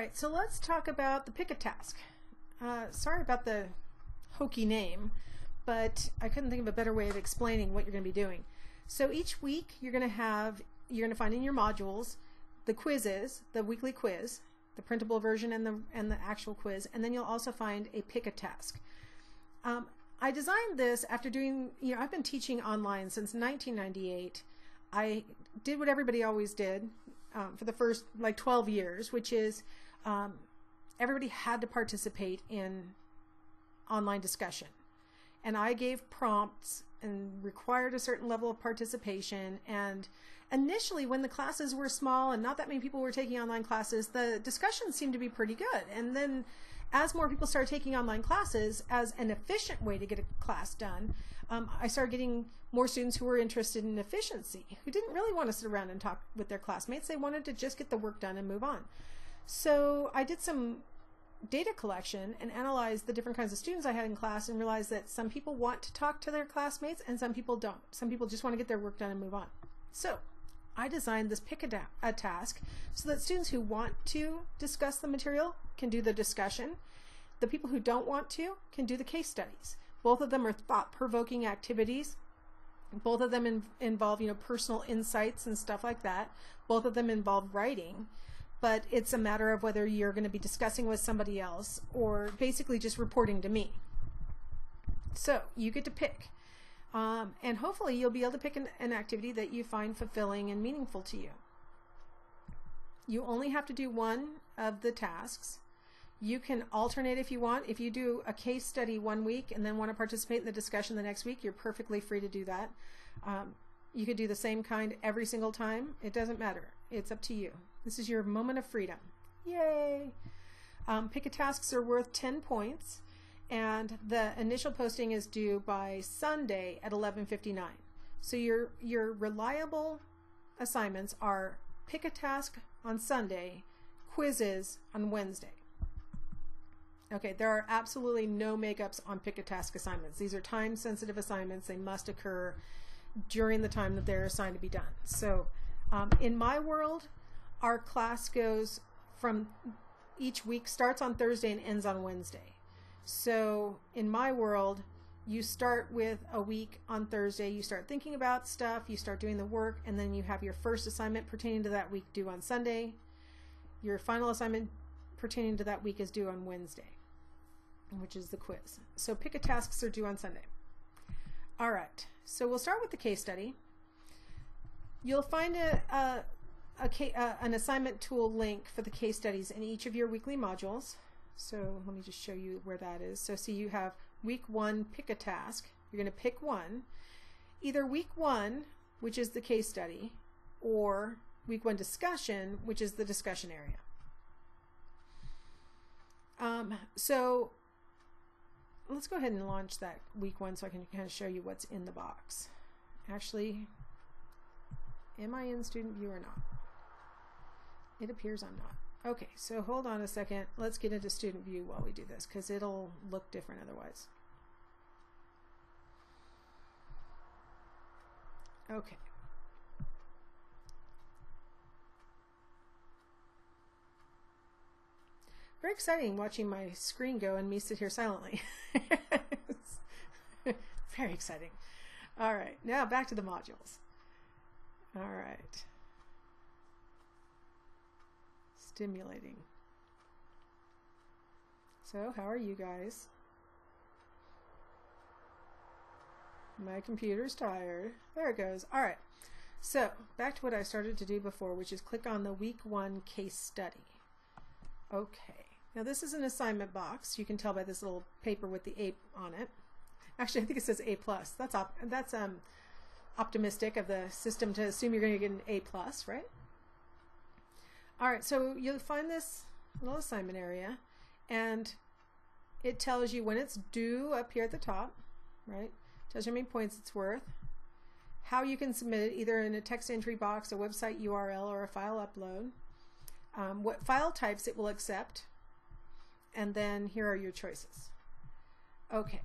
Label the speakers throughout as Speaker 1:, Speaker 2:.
Speaker 1: right, so let's talk about the Pick a Task. Sorry about the hokey name, but I couldn't think of a better way of explaining what you're going to be doing. So each week you're going to find in your modules the quizzes, the weekly quiz, the printable version and the actual quiz, and then you'll also find a Pick a Task. I designed this after doing, I've been teaching online since 1998. I did what everybody always did for the first 12 years, which is everybody had to participate in online discussion. And I gave prompts and required a certain level of participation. And initially, when the classes were small and not that many people were taking online classes, the discussion seemed to be pretty good. And then as more people started taking online classes as an efficient way to get a class done, I started getting more students who were interested in efficiency, who didn't really want to sit around and talk with their classmates. They wanted to just get the work done and move on. So I did some data collection and analyzed the different kinds of students I had in class and realized that some people want to talk to their classmates and some people don't. Some people just want to get their work done and move on. So I designed this Pick a Task so that students who want to discuss the material can do the discussion. The people who don't want to can do the case studies. Both of them are thought-provoking activities. Both of them involve personal insights and stuff like that. Both of them involve writing. But it's a matter of whether you're going to be discussing with somebody else or basically just reporting to me. So you get to pick. And hopefully you'll be able to pick an activity that you find fulfilling and meaningful to you. You only have to do one of the tasks. You can alternate if you want. If you do a case study one week and then want to participate in the discussion the next week, you're perfectly free to do that. You could do the same kind every single time. It doesn't matter. It's up to you. This is your moment of freedom. Yay! Pick a Tasks are worth 10 points, and the initial posting is due by Sunday at 11:59. So your reliable assignments are Pick a Task on Sunday, quizzes on Wednesday. Okay, there are absolutely no makeups on Pick a Task assignments. These are time-sensitive assignments. They must occur during the time that they're assigned to be done. So in my world, our class goes from each week, starts on Thursday and ends on Wednesday. So in my world, you start with a week on Thursday, you start thinking about stuff, you start doing the work, and then you have your first assignment pertaining to that week due on Sunday. Your final assignment pertaining to that week is due on Wednesday, which is the quiz. So Pick a Tasks are due on Sunday. All right, so we'll start with the case study. You'll find an assignment tool link for the case studies in each of your weekly modules. So let me just show you where that is. So see, you have week 1, Pick a Task. You're going to pick one. Either week 1, which is the case study, or week 1 discussion, which is the discussion area. So let's go ahead and launch that week 1 so I can kind of show you what's in the box. Actually, am I in student view or not? It appears I'm not. Okay, so hold on a second. Let's get into student view while we do this because it'll look different otherwise. Okay. Very exciting watching my screen go and me sit here silently. Very exciting. All right, now back to the modules. All right. Stimulating. So, how are you guys? My computer's tired. There it goes. All right. So, back to what I started to do before, which is click on the week 1 case study. Okay. Now this is an assignment box. You can tell by this little paper with the A on it. Actually, I think it says A+. That's optimistic of the system to assume you're going to get an A+, right? All right, so you'll find this little assignment area, and it tells you when it's due up here at the top, right? Tells you how many points it's worth, how you can submit it either in a text entry box, a website URL, or a file upload, what file types it will accept, and then here are your choices. Okay,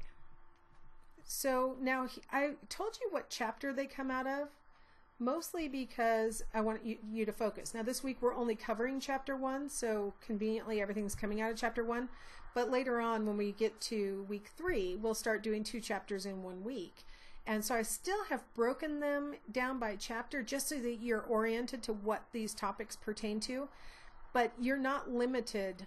Speaker 1: so now I told you what chapter they come out of, mostly because I want you to focus. Now this week we're only covering chapter 1, so conveniently everything's coming out of chapter 1, but later on when we get to week 3, we'll start doing 2 chapters in 1 week. And so I still have broken them down by chapter just so that you're oriented to what these topics pertain to, but you're not limited.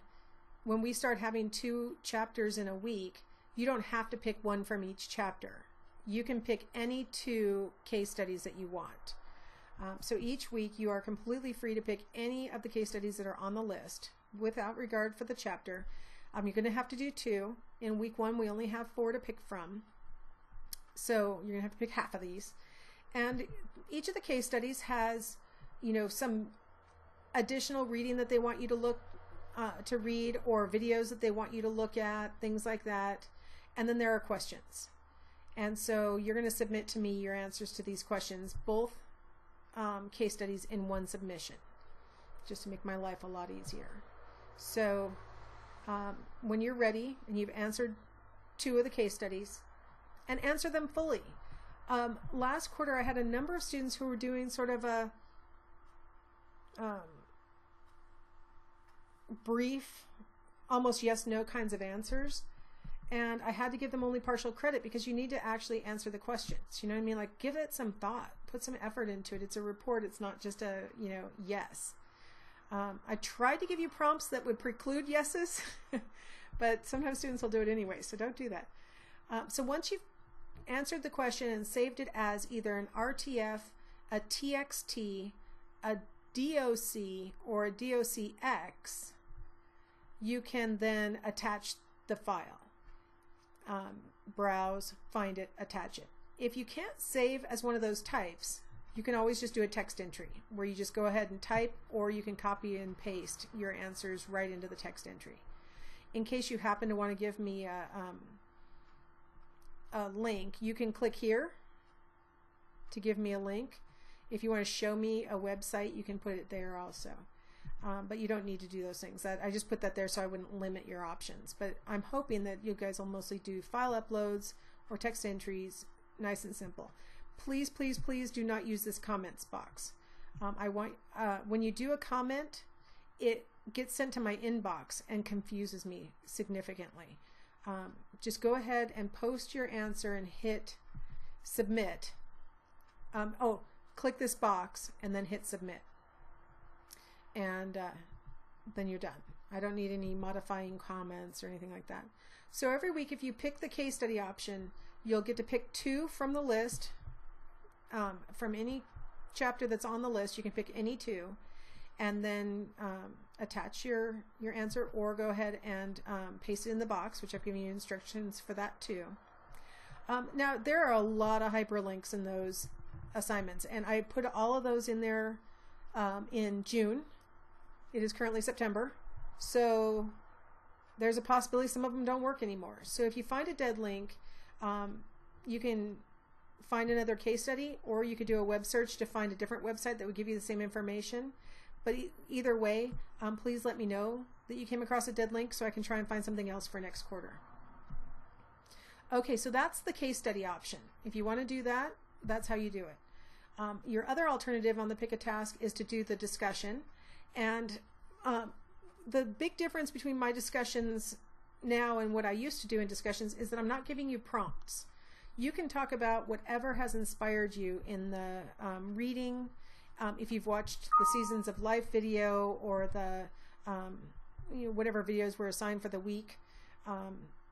Speaker 1: When we start having 2 chapters in a week, you don't have to pick one from each chapter. You can pick any 2 case studies that you want. So each week you are completely free to pick any of the case studies that are on the list without regard for the chapter. You're going to have to do 2. In week 1 we only have 4 to pick from. So you're going to have to pick half of these. And each of the case studies has, some additional reading that they want you to read, or videos that they want you to look at, things like that. And then there are questions. And so you're going to submit to me your answers to these questions, both case studies in one submission, just to make my life a lot easier. So when you're ready and you've answered 2 of the case studies, and answer them fully. Last quarter I had a number of students who were doing sort of a brief, almost yes/no kinds of answers, and I had to give them only partial credit because you need to actually answer the questions. You know what I mean? Like, give it some thought, put some effort into it. It's a report. It's not just a yes. I tried to give you prompts that would preclude yeses, but sometimes students will do it anyway, so don't do that. So once you've answered the question and saved it as either an RTF, a TXT, a DOC, or a DOCX, you can then attach the file. Browse, find it, attach it. If you can't save as one of those types, you can always just do a text entry where you just go ahead and type, or you can copy and paste your answers right into the text entry. In case you happen to want to give me a link, you can click here to give me a link. If you want to show me a website, you can put it there also. But you don't need to do those things. I just put that there so I wouldn't limit your options. But I'm hoping that you guys will mostly do file uploads or text entries, nice and simple. Please, please, please do not use this comments box. When you do a comment, it gets sent to my inbox and confuses me significantly. Just go ahead and post your answer and hit submit. Click this box and then hit submit. And then you're done. I don't need any modifying comments or anything like that. So every week, if you pick the case study option, you'll get to pick 2 from the list. From any chapter that's on the list, you can pick any 2, and then attach your answer, or go ahead and paste it in the box, which I've given you instructions for that too. Now there are a lot of hyperlinks in those assignments, and I put all of those in there in June. It is currently September, so there's a possibility some of them don't work anymore. So if you find a dead link, you can find another case study, or you could do a web search to find a different website that would give you the same information. But either way, please let me know that you came across a dead link so I can try and find something else for next quarter. Okay, so that's the case study option. If you want to do that, that's how you do it. Your other alternative on the Pick a Task is to do the discussion. And the big difference between my discussions now and what I used to do in discussions is that I'm not giving you prompts. You can talk about whatever has inspired you in the reading. If you've watched the Seasons of Life video, or the whatever videos were assigned for the week.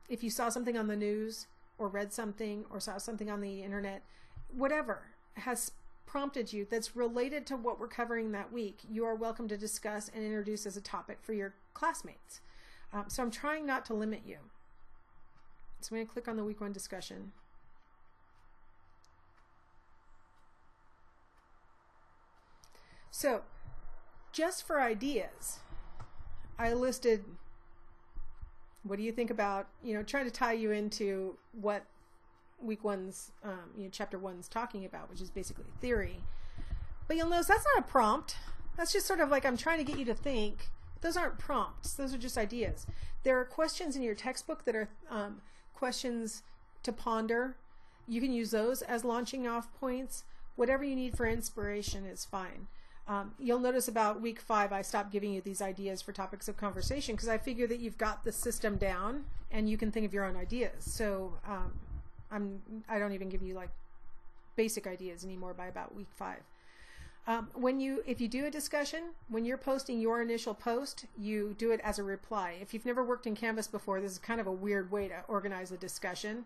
Speaker 1: If you saw something on the news, or read something, or saw something on the internet, whatever has prompted you that's related to what we're covering that week, you are welcome to discuss and introduce as a topic for your classmates. So I'm trying not to limit you. So I'm going to click on the week 1 discussion. So just for ideas, I listed, what do you think about, trying to tie you into what week 1's, chapter 1's talking about, which is basically theory. But you'll notice that's not a prompt. That's just sort of like, I'm trying to get you to think. Those aren't prompts. Those are just ideas. There are questions in your textbook that are questions to ponder. You can use those as launching off points, whatever you need for inspiration is fine. You'll notice about week 5 I stopped giving you these ideas for topics of conversation because I figure that you've got the system down and you can think of your own ideas. So I don't even give you like basic ideas anymore by about week 5. If you do a discussion, when you're posting your initial post, you do it as a reply. If you've never worked in Canvas before, this is kind of a weird way to organize a discussion,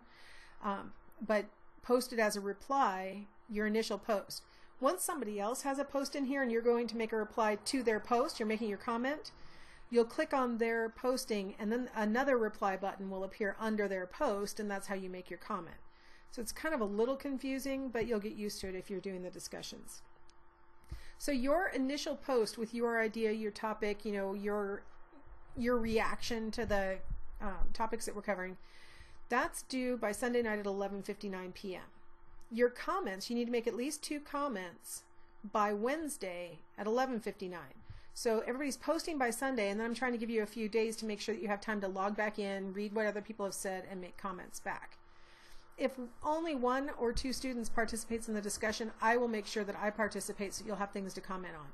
Speaker 1: but post it as a reply, your initial post. Once somebody else has a post in here and you're going to make a reply to their post, you're making your comment, you'll click on their posting and then another reply button will appear under their post, and that's how you make your comment. So it's kind of a little confusing, but you'll get used to it if you're doing the discussions. So your initial post with your idea, your topic, you know, your reaction to the topics that we're covering, that's due by Sunday night at 11:59 p.m. Your comments, you need to make at least 2 comments by Wednesday at 11:59. So everybody's posting by Sunday, and then I'm trying to give you a few days to make sure that you have time to log back in, read what other people have said, and make comments back. If only 1 or 2 students participates in the discussion, I will make sure that I participate so you'll have things to comment on.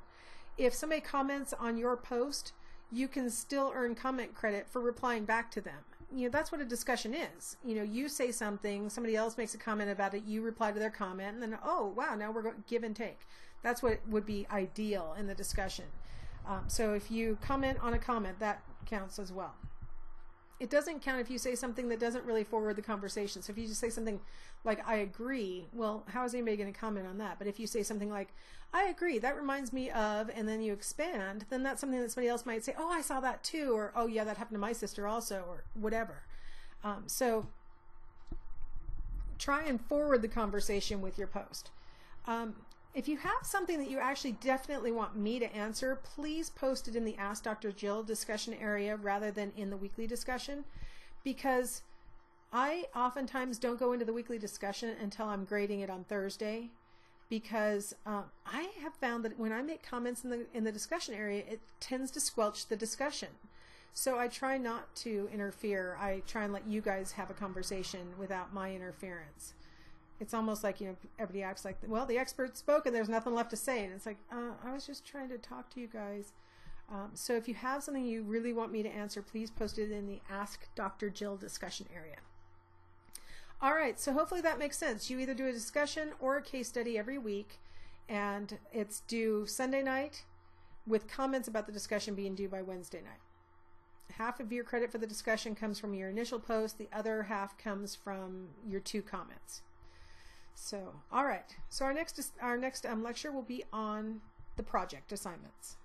Speaker 1: If somebody comments on your post, you can still earn comment credit for replying back to them. You know, that's what a discussion is. You know, you say something, somebody else makes a comment about it, you reply to their comment, and then, oh, wow, now we're going to give and take. That's what would be ideal in the discussion. So if you comment on a comment, that counts as well. It doesn't count if you say something that doesn't really forward the conversation. So if you just say something like, I agree, well, how is anybody going to comment on that? But if you say something like, I agree, that reminds me of, and then you expand, then that's something that somebody else might say, oh, I saw that too, or oh yeah, that happened to my sister also, or whatever. So try and forward the conversation with your post. If you have something that you actually definitely want me to answer, please post it in the Ask Dr. Jill discussion area rather than in the weekly discussion, because I oftentimes don't go into the weekly discussion until I'm grading it on Thursday, because I have found that when I make comments in the discussion area, it tends to squelch the discussion. So I try not to interfere. I try and let you guys have a conversation without my interference. It's almost like, you know, everybody acts like, well, the expert spoke and there's nothing left to say. And it's like, I was just trying to talk to you guys. So if you have something you really want me to answer, please post it in the Ask Dr. Jill discussion area. All right, so hopefully that makes sense. You either do a discussion or a case study every week, and it's due Sunday night with comments about the discussion being due by Wednesday night. Half of your credit for the discussion comes from your initial post. The other half comes from your 2 comments. So, all right. So our next lecture will be on the project assignments.